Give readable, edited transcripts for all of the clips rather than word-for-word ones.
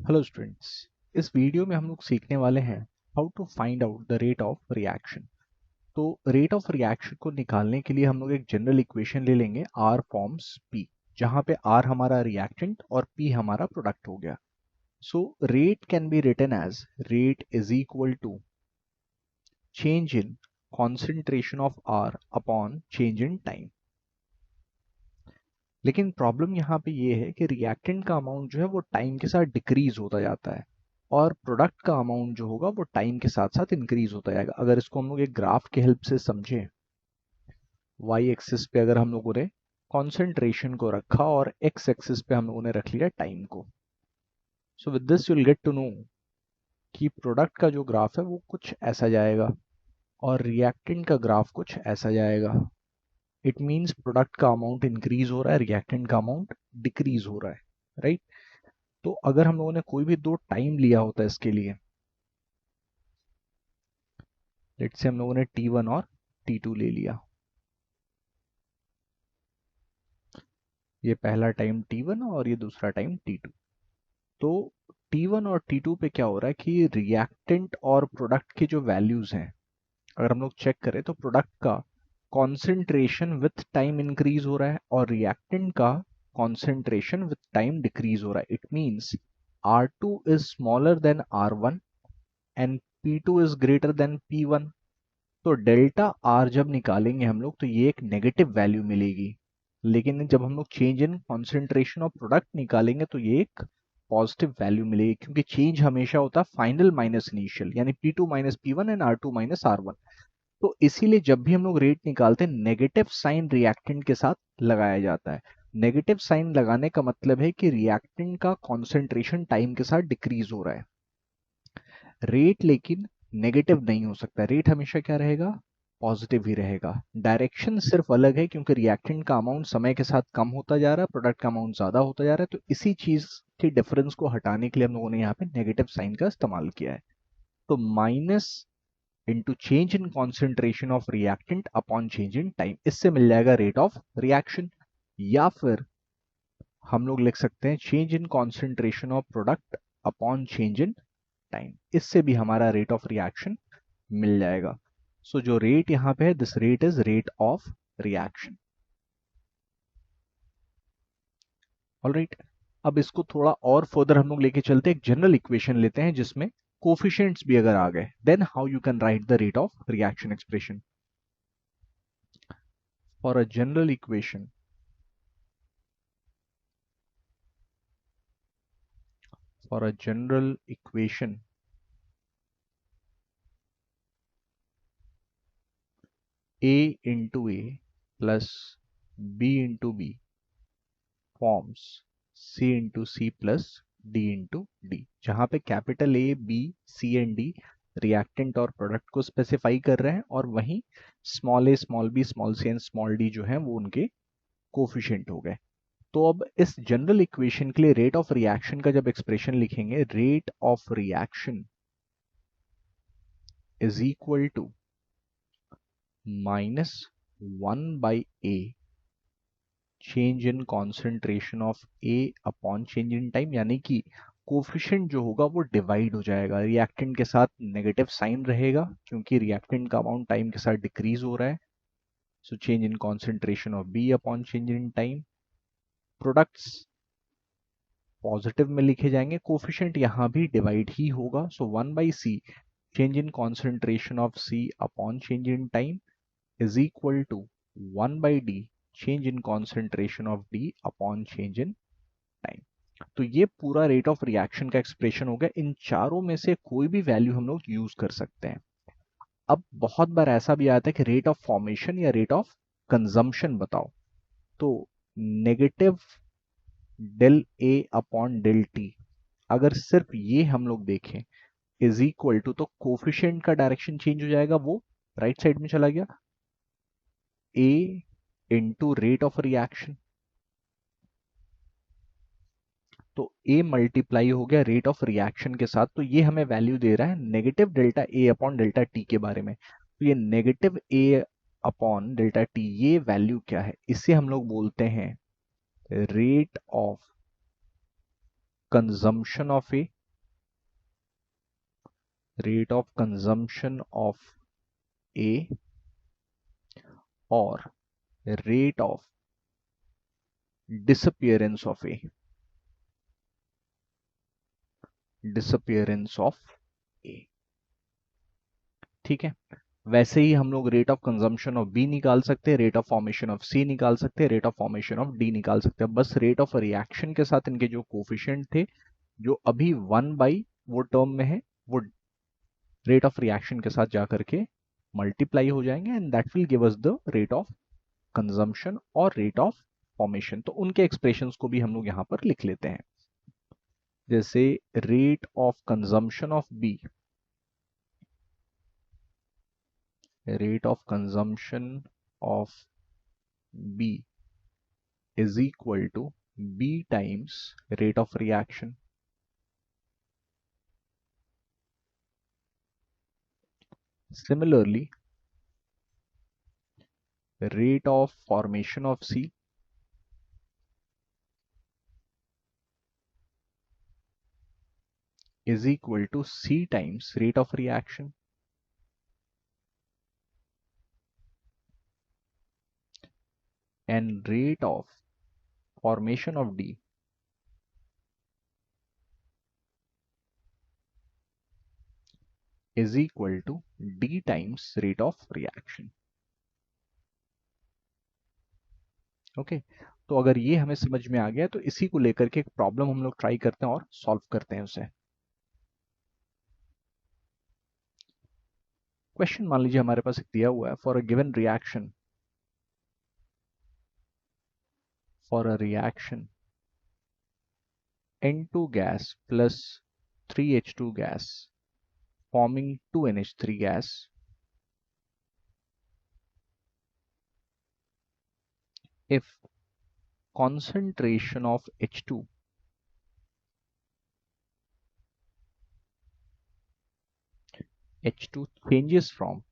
Hello students, इस video में हम लोग सीखने वाले हैं how to find out the rate of reaction. तो रेट ऑफ रिएक्शन को निकालने के लिए हम लोग एक जनरल इक्वेशन ले लेंगे R फॉर्म्स P, जहां पे R हमारा रिएक्टेंट और P हमारा प्रोडक्ट हो गया। So rate can be written as rate is equal to change in concentration of R upon change in time. लेकिन प्रॉब्लम यहाँ पे ये है कि रिएक्टेंट का अमाउंट जो है वो टाइम के साथ डिक्रीज होता जाता है और प्रोडक्ट का अमाउंट जो होगा वो टाइम के साथ साथ इंक्रीज होता जाएगा। अगर इसको हम लोग एक ग्राफ के हेल्प से समझें, वाई एक्सिस पे अगर हम लोगों ने कॉन्सेंट्रेशन को रखा और एक्स एक्सिस पे हम लोगों ने रख लिया टाइम को, so with this you will get to know कि प्रोडक्ट का जो ग्राफ है वो कुछ ऐसा जाएगा और रिएक्टेंट का ग्राफ कुछ ऐसा जाएगा। इट मीन्स प्रोडक्ट का अमाउंट इंक्रीज हो रहा है, रिएक्टेंट का अमाउंट डिक्रीज हो रहा है, राइट। तो अगर हम लोगों ने कोई भी दो टाइम लिया होता है इसके लिए, लेट्स से हम लोगों ने T1 और T2 ले लिया, ये पहला टाइम T1 और ये दूसरा टाइम T2। तो T1 और T2 पे क्या हो रहा है कि रिएक्टेंट और प्रोडक्ट की जो वैल्यूज हैं, अगर हम लोग चेक करें तो प्रोडक्ट का कॉन्सेंट्रेशन विथ टाइम इंक्रीज हो रहा है और रिएक्टेंट का कॉन्सेंट्रेशन विथ टाइम डिक्रीज हो रहा है। It means R2 is smaller than R1 and P2 is greater than P1। तो डेल्टा आर जब निकालेंगे हम लोग तो ये एक नेगेटिव वैल्यू मिलेगी, लेकिन जब हम लोग change in concentration of product निकालेंगे तो ये एक पॉजिटिव वैल्यू मिलेगी, क्योंकि चेंज हमेशा होता है फाइनल माइनस इनिशियल, यानी P2 minus P1 and R2 minus R1। तो इसीलिए जब भी हम लोग रेट निकालते हैं नेगेटिव साइन रिएक्टेंट के साथ लगाया जाता है। नेगेटिव साइन लगाने का मतलब है कि रिएक्टेंट का कॉन्सेंट्रेशन टाइम के साथ डिक्रीज हो रहा है। रेट लेकिन नेगेटिव नहीं हो सकता, रेट हमेशा क्या रहेगा, पॉजिटिव ही रहेगा। डायरेक्शन सिर्फ अलग है क्योंकि रिएक्टेंट का अमाउंट समय के साथ कम होता जा रहा है, प्रोडक्ट का अमाउंट ज्यादा होता जा रहा है। तो इसी चीज के डिफरेंस को हटाने के लिए हम लोगों ने यहाँ पे नेगेटिव साइन का इस्तेमाल किया है। तो minus into change in concentration of reactant upon change in time, इससे मिल जाएगा रेट ऑफ रिएक्शन। या फिर हम लोग लिख सकते हैं change in concentration of product upon change in time, इससे भी हमारा रेट ऑफ रिएक्शन मिल जाएगा। सो जो रेट यहां पे है, this rate is rate of reaction. Alright, अब इसको थोड़ा और फर्दर हम लोग लेके चलते हैं, एक जनरल इक्वेशन लेते हैं जिसमें कोफिशिएंट्स भी अगर आ गए, then how you can write the rate of reaction expression. For a general equation, for a general equation, A into A plus B into B forms C into C plus D into D, जहां पे capital A, B, C and D reactant और product को specify कर रहे हैं और वहीं small a, small b, small c and small d जो है वो उनके कोफिशिएंट हो गए। तो अब इस जनरल इक्वेशन के लिए रेट ऑफ रिएक्शन का जब एक्सप्रेशन लिखेंगे, rate of reaction is equal to minus 1/a change in concentration of A upon change in time, यानी कि कोफिशिएंट जो होगा वो डिवाइड हो जाएगा। रिएक्टेंट के साथ नेगेटिव साइन रहेगा क्योंकि रिएक्टेंट का अमाउंट टाइम के साथ डिक्रीज हो रहा है। So change in concentration of B upon change in time, products positive में लिखे जाएंगे, कोफिशिएंट यहाँ भी डिवाइड ही होगा। सो 1/c change in concentration of C upon change in time is equal to 1/d change in concentration of D upon change in time। तो ये पूरा rate of reaction का एक्सप्रेशन हो गया। इन चारों में से कोई भी वैल्यू हम लोग यूज कर सकते हैं। अब बहुत बार ऐसा भी आता है कि रेट ऑफ फॉर्मेशन या रेट ऑफ कंजम्पशन बताओ, तो negative del A upon del T, अगर सिर्फ ये हम लोग देखें इज इक्वल टू, तो कोफिशिएंट का डायरेक्शन चेंज हो जाएगा, वो राइट साइड में चला गया, A into rate of reaction. तो A मल्टीप्लाई हो गया रेट ऑफ रिएक्शन के साथ, तो ये हमें वैल्यू दे रहा है negative delta A upon delta T के बारे में। तो ये negative A upon delta T, ये वैल्यू क्या है, इसे हम लोग बोलते हैं rate of consumption of A rate of consumption of A और rate of disappearance of A, disappearance of A. ठीक है, वैसे ही हम लोग rate of consumption of B निकाल सकते हैं, rate of formation of C निकाल सकते हैं, rate of formation of D निकाल सकते हैं। बस रेट ऑफ रिएक्शन के साथ इनके जो कोफिशिएंट थे, जो अभी 1 बाई वो टर्म में है, वो रेट ऑफ रिएक्शन के साथ जाकर के मल्टीप्लाई हो जाएंगे and that will give us the rate of consumption और रेट ऑफ फॉर्मेशन। तो उनके एक्सप्रेशंस को भी हम लोग यहाँ पर लिख लेते हैं। जैसे rate of consumption of B, rate of consumption of B is equal to B times rate of reaction. Similarly, rate of formation of C is equal to C times rate of reaction. And rate of formation of D is equal to D times rate of reaction. Okay, तो अगर ये हमें समझ में आ गया तो इसी को लेकर के एक प्रॉब्लम हम लोग ट्राई करते हैं और सॉल्व करते हैं उसे। क्वेश्चन मान लीजिए हमारे पास एक दिया हुआ है, for a given reaction, for a reaction N2 gas plus 3H2 gas forming 2NH3 gas, if concentration of H2 changes from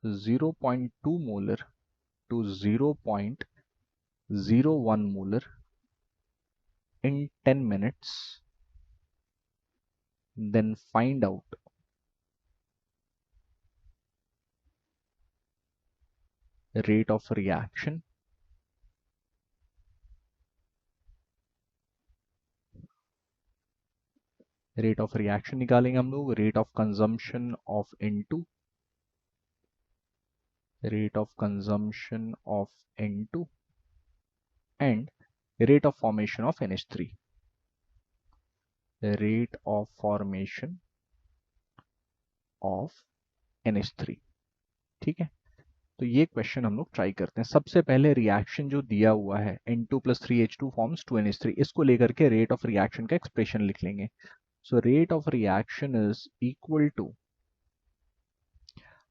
0.2 molar to 0.01 molar in 10 minutes, then find out rate of reaction निकालेंगे हम लोग, rate of consumption of N2, rate of consumption of N2 and rate of formation of NH3, rate of formation of NH3। ठीक है, तो ये question हम लोग try करते हैं। सबसे पहले रिएक्शन जो दिया हुआ है N2 plus 3H2 forms 2NH3, इसको लेकर के रेट ऑफ रिएक्शन का एक्सप्रेशन लिख लेंगे। So rate of reaction is equal to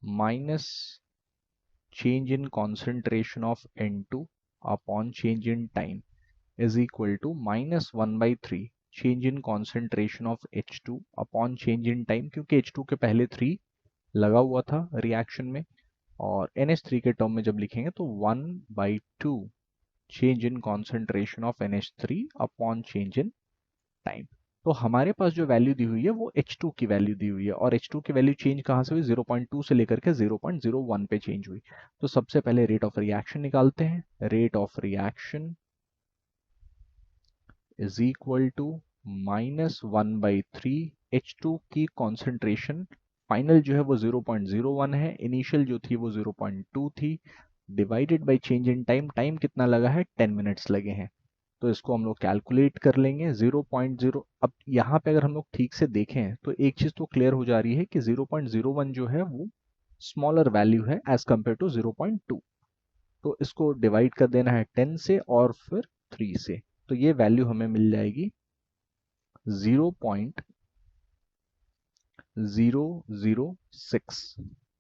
minus change in concentration of N2 upon change in time is equal to minus 1/3 change in concentration of H2 upon change in time, क्योंकि H2 के पहले 3 लगा हुआ था reaction में, और NH3 के term में जब लिखेंगे तो 1/2 change in concentration of NH3 upon change in time। तो हमारे पास जो वैल्यू दी हुई है वो H2 की वैल्यू दी हुई है, और H2 की वैल्यू चेंज कहाँ से हुई, 0.2 से लेकर के 0.01 पे चेंज हुई। तो सबसे पहले रेट ऑफ रिएक्शन निकालते हैं। Rate of reaction is equal to -1/3, H2 की कॉन्सेंट्रेशन फाइनल जो है वो 0.01 है, इनिशियल जो थी वो 0.2 थी, divided by change in time. Time कितना लगा है, 10 मिनट्स लगे हैं। तो इसको हम लोग कैलकुलेट कर लेंगे। 0.0, अब यहाँ पे अगर हम लोग ठीक से देखें तो एक चीज तो क्लियर हो जा रही है कि 0.01 जो है वो स्मॉलर वैल्यू है एज कंपेयर टू 0.2। तो इसको डिवाइड कर देना है 10 से और फिर 3 से, तो ये वैल्यू हमें मिल जाएगी 0.006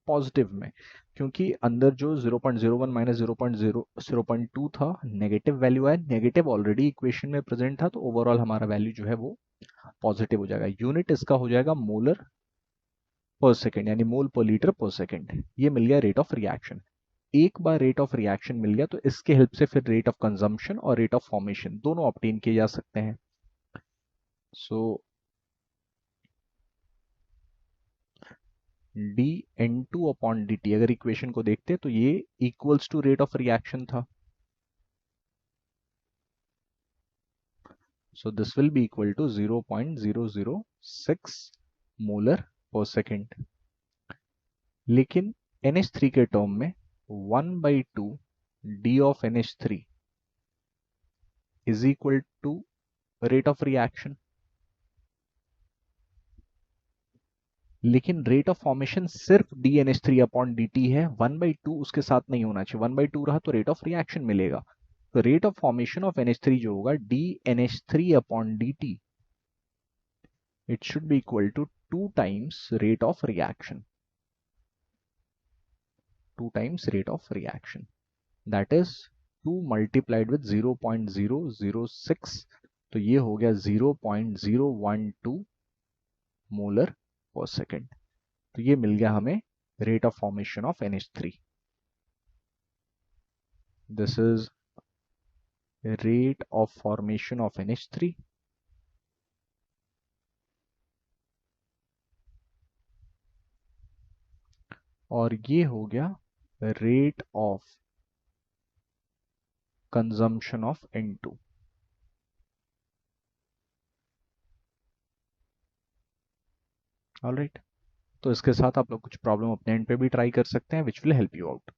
पॉजिटिव में, क्योंकि अंदर जो 0.01 माइनस 0.2 था नेगेटिव वैल्यू है, नेगेटिव ऑलरेडी इक्वेशन में प्रेजेंट था, तो ओवरऑल हमारा वैल्यू जो है वो पॉजिटिव हो जाएगा। यूनिट इसका हो जाएगा मोलर पर सेकेंड, यानी मोल पर लीटर पर सेकेंड। ये मिल गया रेट ऑफ रिएक्शन। एक बार रेट ऑफ रिएक्शन मिल गया तो इसके हेल्प से फिर रेट ऑफ कंजम्पशन और रेट ऑफ फॉर्मेशन दोनों ऑब्टेन किए जा सकते हैं। So D N two upon D T, अगर इक्वेशन को देखते तो ये equals to rate of reaction था। So this will be equal to 0.006 molar per second. लेकिन NH3 के टर्म में 1/2 D of NH3 is equal to rate of reaction। लेकिन रेट ऑफ फॉर्मेशन सिर्फ DNH3 अपॉन dt है, 1/2 उसके साथ नहीं होना चाहिए। 1/2 रहा तो रेट ऑफ रिएक्शन मिलेगा। तो rate of formation of NH3 जो होगा DNH3 upon dt, it should be equal to 2 times rate of reaction, 2 times rate of reaction, that is 2 multiplied with 0.006, तो ये हो गया 0.012 मोलर पर सेकेंड। तो ये मिल गया हमें rate of formation of NH3। This is rate of formation of NH3 और ये हो गया rate of consumption of N2। Alright, तो इसके साथ आप लोग कुछ प्रॉब्लम अपने एंड पे भी ट्राई कर सकते हैं which will help you out.